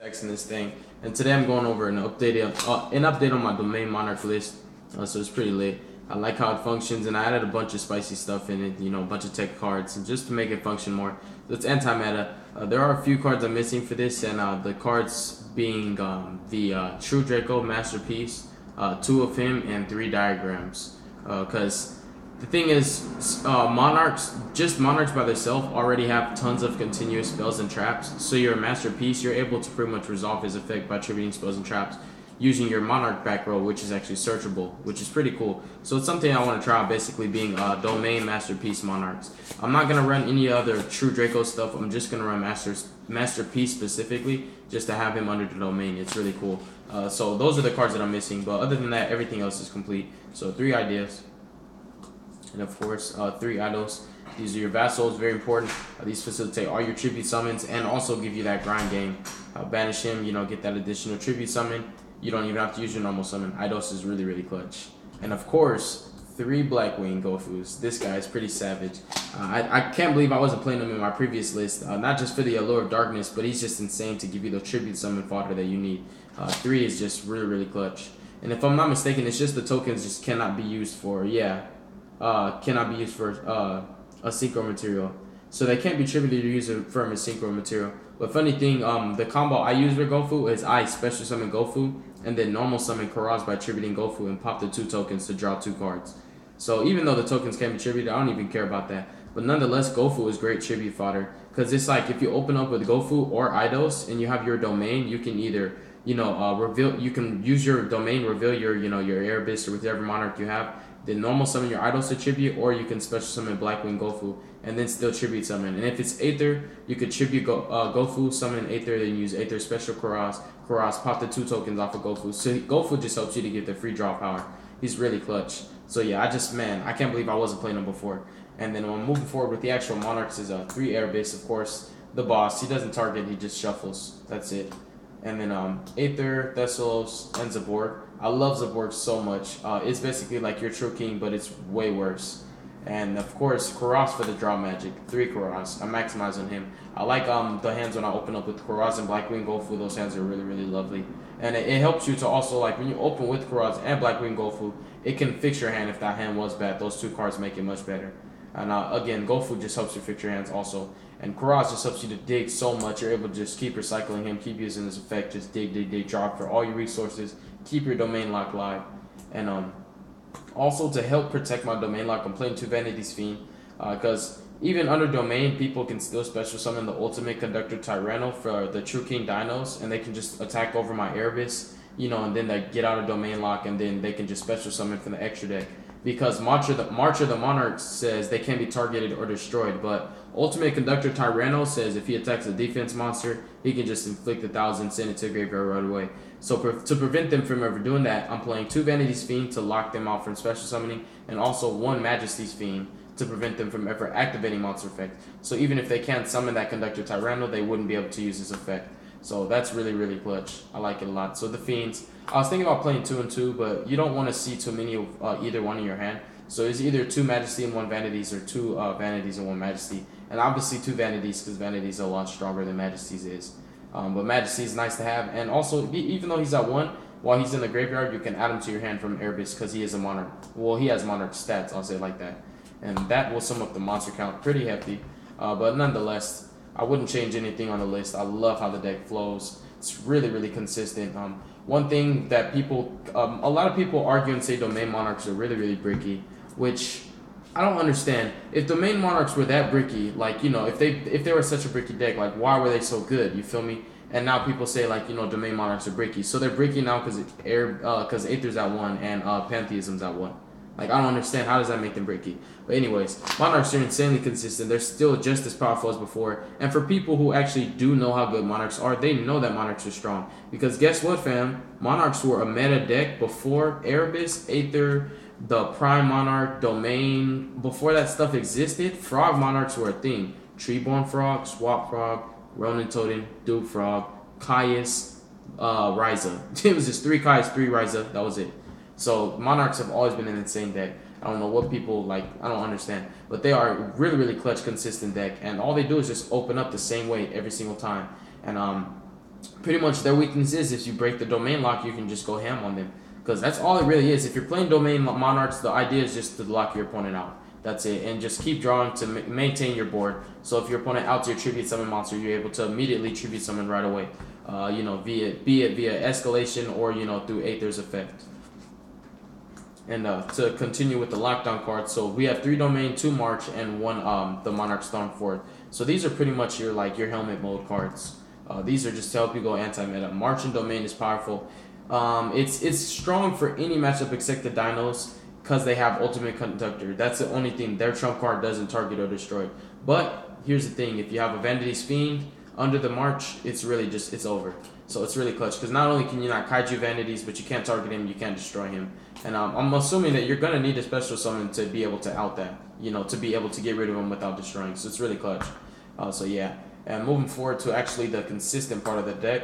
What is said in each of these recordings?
In this thing, and today I'm going over an update on my domain monarch list. So it's pretty lit. I like how it functions, and I added a bunch of spicy stuff in it. A bunch of tech cards, and just to make it function more. So it's anti-meta. There are a few cards I'm missing for this, and the cards being the True Draco Masterpiece, two of him, and three diagrams. Because the thing is, Monarchs by themselves already have tons of continuous spells and traps. So your Masterpiece, you're able to pretty much resolve his effect by attributing spells and traps using your Monarch back row, which is actually searchable, which is pretty cool. So it's something I want to try, basically being Domain Masterpiece Monarchs. I'm not going to run any other True Draco stuff. I'm just going to run Masterpiece specifically, just to have him under the Domain. It's really cool. So those are the cards that I'm missing, but other than that, everything else is complete. So 3 ideas. And of course, 3 idols. These are your vassals, very important. These facilitate all your tribute summons and also give you that grind game. Banish him, get that additional tribute summon. You don't even have to use your normal summon. Eidos is really, really clutch. And of course, 3 Blackwing Gofus. This guy is pretty savage. I can't believe I wasn't playing him in my previous list. Not just for the Allure of Darkness, but he's just insane to give you the tribute summon fodder that you need. 3 is just really, really clutch. And if I'm not mistaken, it's just the tokens just cannot be used for, cannot be used for a synchro material. So they can't be tributed to use it for a synchro material. But funny thing, the combo I use with Gofu is I special summon Gofu and then normal summon Karaz by tributing Gofu and pop the 2 tokens to draw 2 cards. So even though the tokens can't be tributed, I don't even care about that. But nonetheless, Gofu is great tribute fodder. Because it's like if you open up with Gofu or Eidos and you have your domain, you can either, reveal, you can use your domain, reveal your, your Erebus or whichever monarch you have, then normal summon your Eidos to tribute, or you can special summon Blackwing Gofu and then still tribute summon. And if it's Aether, you could tribute Gofu, summon an Aether, then use Aether special Karaz, pop the 2 tokens off of Gofu. So Gofu just helps you to get the free draw power. He's really clutch. So yeah, I can't believe I wasn't playing him before. And then moving forward with the actual Monarchs is 3 Erebus, of course. The boss, he doesn't target, he just shuffles. That's it. And then Aether, Thessalos, and Zaborg. I love Zaborg so much. It's basically like your True King, but it's way worse. And of course, Karaz for the draw magic. 3 Karaz. I maximize on him. I like the hands when I open up with Karaz and Blackwing Gofu. Those hands are really, really lovely. And it helps you to also, like, when you open with Karaz and Blackwing Gofu, it can fix your hand if that hand was bad. Those 2 cards make it much better. And again, Gofu just helps you fix your hands also. And Karaz just helps you to dig so much. You're able to just keep recycling him, keep using his effect, just dig, drop for all your resources, keep your domain lock live. And also to help protect my domain lock, I'm playing 2 Vanity's Fiend. Because even under domain, people can still special summon the Ultimate Conductor Tyranno for the True King Dinos, and they can just attack over my Erebus, and then they get out of domain lock, and then they can just special summon from the extra deck. Because March of the Monarch says they can't be targeted or destroyed, but Ultimate Conductor Tyranno says if he attacks a defense monster, he can just inflict 1,000, send it to graveyard right away. So to prevent them from ever doing that, I'm playing 2 Vanity's Fiend to lock them out from special summoning, and also 1 Majesty's Fiend to prevent them from ever activating monster effect. So even if they can't summon that Conductor Tyranno, they wouldn't be able to use his effect. So that's really, really clutch. I like it a lot. So the Fiends, I was thinking about playing 2 and 2, but you don't want to see too many of either one in your hand. So it's either 2 Majesty and 1 Vanities, or 2 Vanities and 1 Majesty. And obviously 2 Vanities, because Vanities are a lot stronger than Majesties is. But Majesty is nice to have. And also, even though he's at 1, while he's in the graveyard, you can add him to your hand from Erebus, because he is a Monarch. Well, he has Monarch stats, I'll say it like that. And that will sum up the monster count pretty hefty. But nonetheless, I wouldn't change anything on the list. I love how the deck flows. It's really, really consistent. One thing that a lot of people argue and say Domain Monarchs are really, really bricky, which I don't understand. If Domain Monarchs were that bricky, like, if they were such a bricky deck, like, why were they so good? You feel me? And now people say, like, Domain Monarchs are bricky. So they're bricky now because Aether's at 1 and Pantheism's at 1. Like, I don't understand. How does that make them bricky? But anyways, Monarchs are insanely consistent. They're still just as powerful as before. And for people who actually do know how good Monarchs are, they know that Monarchs are strong. Because guess what, fam? Monarchs were a meta deck before Erebus, Aether, the Prime Monarch, Domain. Before that stuff existed, Frog Monarchs were a thing. Treeborn Frog, Swap Frog, Ronin Totem, Duke Frog, Caius, Ryza. It was just 3 Caius, 3 Ryza. That was it. So Monarchs have always been an insane deck. I don't know what people like. I don't understand. But they are a really, really clutch, consistent deck. And all they do is just open up the same way every single time. And Pretty much their weakness is if you break the domain lock, you can just go ham on them. Because that's all it really is. If you're playing domain monarchs, the idea is just to lock your opponent out. That's it. And just keep drawing to maintain your board. So if your opponent outs your tribute summon monster, you're able to immediately tribute summon right away. You know, be it via escalation or, you know, through Aether's effect. And to continue with the lockdown cards, so we have 3 domain, 2 march, and 1 the Monarch Stormforth. So these are pretty much your your helmet mode cards. These are just to help you go anti-meta. March and domain is powerful. It's strong for any matchup except the dinos because they have ultimate conductor. That's the only thing. Their trump card doesn't target or destroy. But here's the thing: if you have a Vanity's Fiend under the march, it's really just it's over. So it's really clutch because not only can you not kaiju vanities, but you can't target him, you can't destroy him. And I'm assuming that you're gonna need a special summon to be able to out that, you know, to be able to get rid of him without destroying. So it's really clutch. So yeah. And moving forward to actually the consistent part of the deck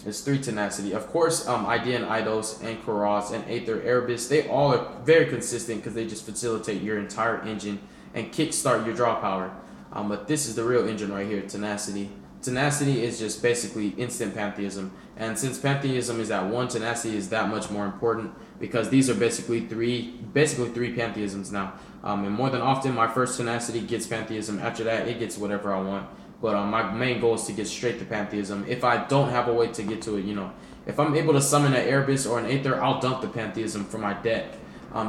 is 3 tenacity. Of course, Idea and Eidos and Karaz and Aether Erebus, they all are very consistent because they just facilitate your entire engine and kickstart your draw power. But this is the real engine right here, tenacity. Tenacity is just basically instant pantheism, and since pantheism is at 1, tenacity is that much more important because these are basically three pantheisms now. And more than often, my first tenacity gets pantheism. After that, it gets whatever I want. But my main goal is to get straight to pantheism. If I don't have a way to get to it, you know, if I'm able to summon an Erebus or an Aether, I'll dump the pantheism from my deck,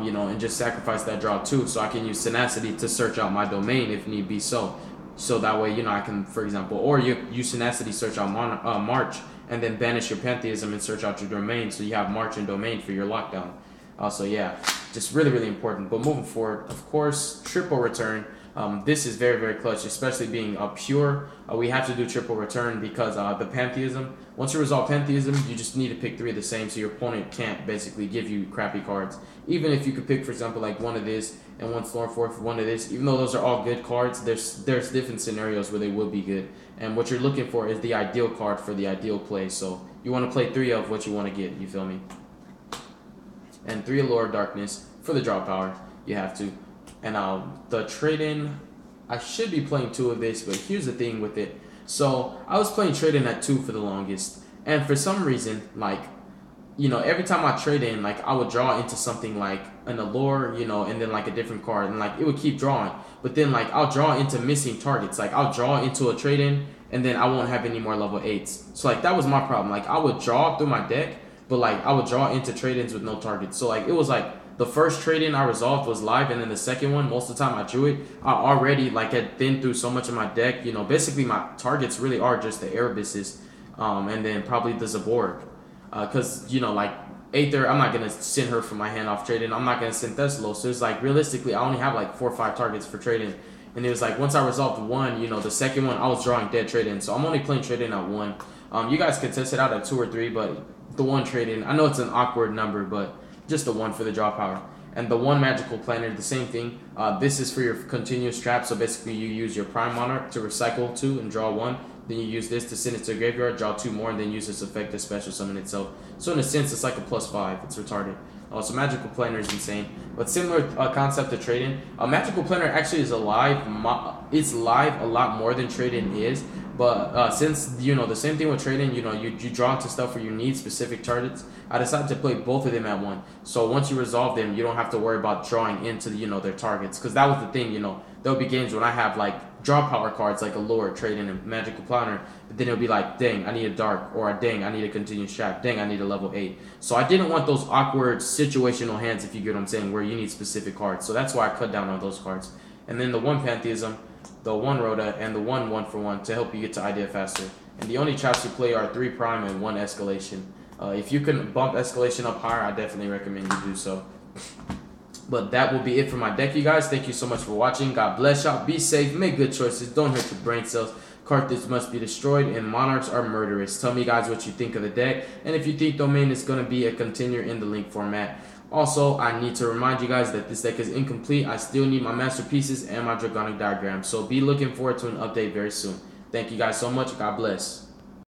you know, and just sacrifice that draw too, so I can use tenacity to search out my domain if need be so. So that way, you know, I can, for example, or you use tenacity, search out March, and then banish your pantheism and search out your domain, so you have March and domain for your lockdown. So yeah, just really, really important. But moving forward, of course, triple return. This is very, very clutch, especially being pure. We have to do triple return because the pantheism, once you resolve pantheism, you just need to pick 3 of the same, so your opponent can't basically give you crappy cards. Even if you could pick, for example, like 1 of this and 1 Stormforth, 1 of this, even though those are all good cards, there's different scenarios where they would be good. And what you're looking for is the ideal card for the ideal play. So you want to play 3 of what you want to get, you feel me? And 3 Allure of Darkness for the draw power, you have to. And the trade-in, I should be playing 2 of this, but here's the thing with it. So I was playing trade-in at 2 for the longest, and for some reason, like, you know, every time I trade in, like, I would draw into something like an Allure, you know, and then like a different card, and like it would keep drawing. But then like I'll draw into missing targets. Like I'll draw into a trade-in, and then I won't have any more level 8s. So like that was my problem. Like I would draw through my deck, but like I would draw into trade-ins with no targets. So like it was like the first trade-in I resolved was live, and then the second one, most of the time I drew it, I already like had been through so much of my deck. You know, basically my targets really are just the Erebuses, and then probably the Zaborg. Because, you know, like, Aether, I'm not going to send her from my hand off trade-in. I'm not going to send Thessalo. So it's like, realistically, I only have like 4 or 5 targets for trade-in. And it was like, once I resolved 1, you know, the second one, I was drawing dead trade-in. So I'm only playing trade-in at 1. You guys can test it out at 2 or 3, but the 1 trade-in, I know it's an awkward number, but just the 1 for the draw power. And the 1 magical planner, the same thing. This is for your continuous trap. So basically, you use your Prime Monarch to recycle 2 and draw 1. Then you use this to send it to the graveyard, draw 2 more, and then use this effect to special summon itself. So in a sense, it's like a +5. It's retarded. So Magical Planner is insane. But similar concept to Trade-In. Magical Planner actually is alive. It's live a lot more than Trade-In is. But since, you know, the same thing with Trade-In, you know, you draw into stuff where you need specific targets, I decided to play both of them at 1. So once you resolve them, you don't have to worry about drawing into, you know, their targets. Because that was the thing, you know. There'll be games when I have, like, draw power cards like Allure, Trade-In, and Magical Planner, but then it'll be like, dang, I need a Dark, or dang, I need a Continuous Trap, dang, I need a level 8. So I didn't want those awkward situational hands, if you get what I'm saying, where you need specific cards. So that's why I cut down on those cards. And then the 1 Pantheism, the 1 Rhoda, and the 1 1-for-1 to help you get to Idea faster. And the only traps you play are 3 Prime and 1 Escalation. If you can bump Escalation up higher, I definitely recommend you do so. But that will be it for my deck, you guys. Thank you so much for watching. God bless y'all. Be safe. Make good choices. Don't hurt your brain cells. Carthage must be destroyed, and Monarchs are murderous. Tell me, guys, what you think of the deck. And if you think Domain is going to be a continuer in the link format. Also, I need to remind you guys that this deck is incomplete. I still need my masterpieces and my Dragonic Diagram. So be looking forward to an update very soon. Thank you guys so much. God bless.